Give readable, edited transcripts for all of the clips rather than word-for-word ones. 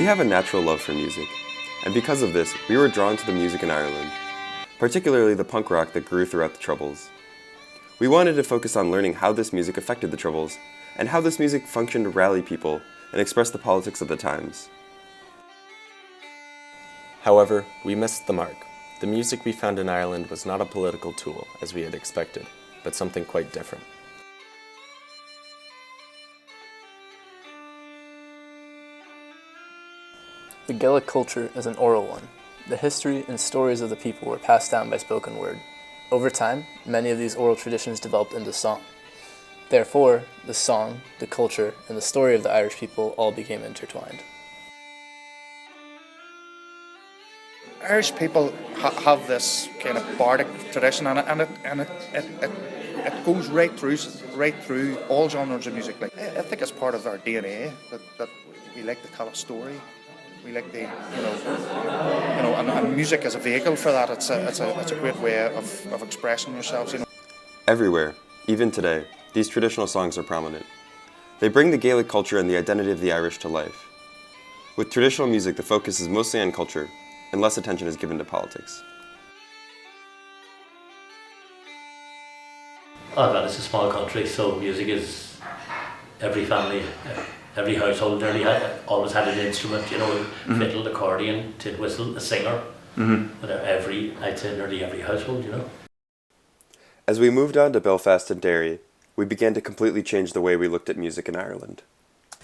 have a natural love for music, and because of this, we were drawn to the music in Ireland, particularly the punk rock that grew throughout the Troubles. We wanted to focus on learning how this music affected the Troubles, and how this music functioned to rally people and express the politics of the times. However, we missed the mark. The music we found in Ireland was not a political tool, as we had expected, but something quite different. The Gaelic culture is an oral one. The history and stories of the people were passed down by spoken word. Over time, many of these oral traditions developed into song. Therefore, the song, the culture, and the story of the Irish people all became intertwined. Irish people have this kind of bardic tradition, and it goes right through all genres of music. Like, I think it's part of our DNA that we like to tell a story. We like the, and music as a vehicle for that. It's a great way of expressing yourselves. Everywhere, even today, these traditional songs are prominent. They bring the Gaelic culture and the identity of the Irish to life. With traditional music, the focus is mostly on culture, and less attention is given to politics. Well, it's a small country, so music is every family, every household nearly always had an instrument, fiddle, accordion, tin whistle, a singer. I'd say nearly every household, As we moved on to Belfast and Derry, we began to completely change the way we looked at music in Ireland.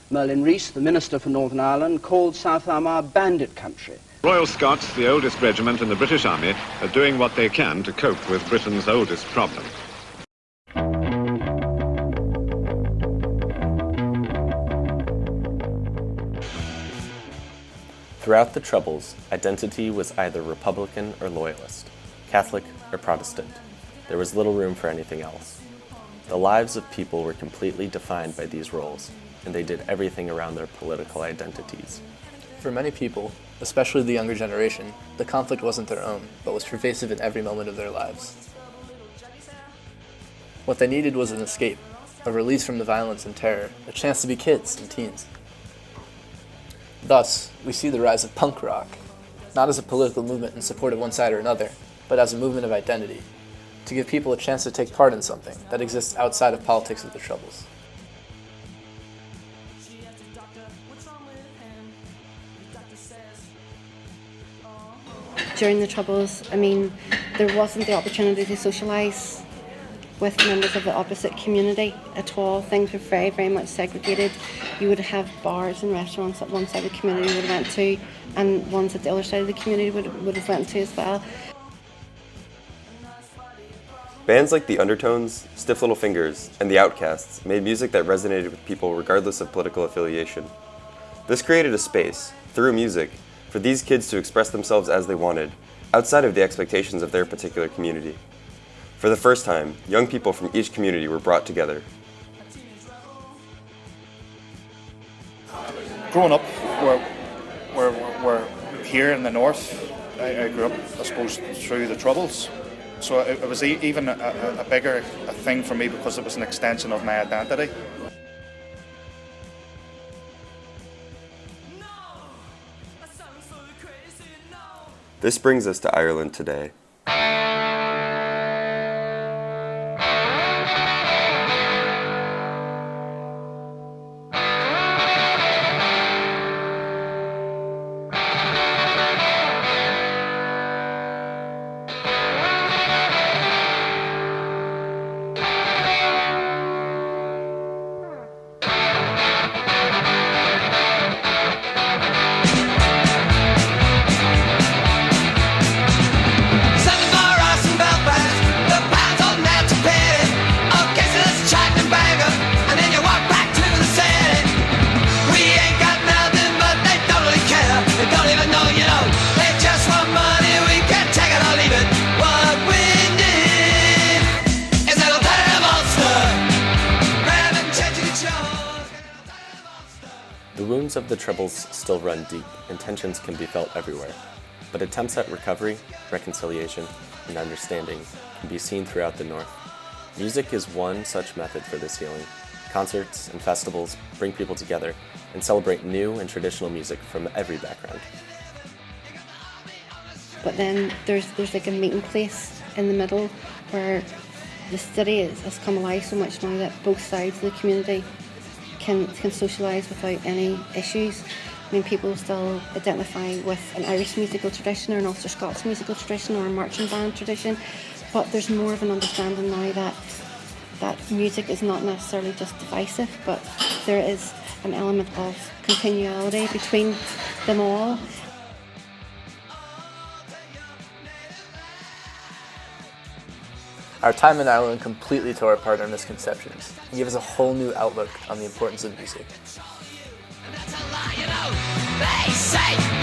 Merlin Rees, the Minister for Northern Ireland, called South Armagh bandit country. Royal Scots, the oldest regiment in the British Army, are doing what they can to cope with Britain's oldest problem. Throughout the Troubles, identity was either Republican or Loyalist, Catholic or Protestant. There was little room for anything else. The lives of people were completely defined by these roles, and they did everything around their political identities. For many people, especially the younger generation, the conflict wasn't their own, but was pervasive in every moment of their lives. What they needed was an escape, a release from the violence and terror, a chance to be kids and teens. Thus, we see the rise of punk rock, not as a political movement in support of one side or another, but as a movement of identity, to give people a chance to take part in something that exists outside of politics of the Troubles. During the Troubles, there wasn't the opportunity to socialise with members of the opposite community at all. Things were very, very much segregated. You would have bars and restaurants at one side of the community would have went to, and ones at the other side of the community would have went to as well. Bands like the Undertones, Stiff Little Fingers, and the Outcasts made music that resonated with people regardless of political affiliation. This created a space, through music, for these kids to express themselves as they wanted, outside of the expectations of their particular community. For the first time, young people from each community were brought together. Growing up, we're here in the north. I grew up, I suppose, through the Troubles. So it was even a bigger thing for me because it was an extension of my identity. This brings us to Ireland today. The wounds of the Troubles still run deep, and tensions can be felt everywhere. But attempts at recovery, reconciliation, and understanding can be seen throughout the North. Music is one such method for this healing. Concerts and festivals bring people together and celebrate new and traditional music from every background. But then there's like a meeting place in the middle where the city has come alive so much now that both sides of the community can socialise without any issues. I mean, people still identify with an Irish musical tradition or an Ulster Scots musical tradition or a marching band tradition, but there's more of an understanding now that music is not necessarily just divisive, but there is an element of continuality between them all. Our time in Ireland completely tore apart our misconceptions and gave us a whole new outlook on the importance of music. They say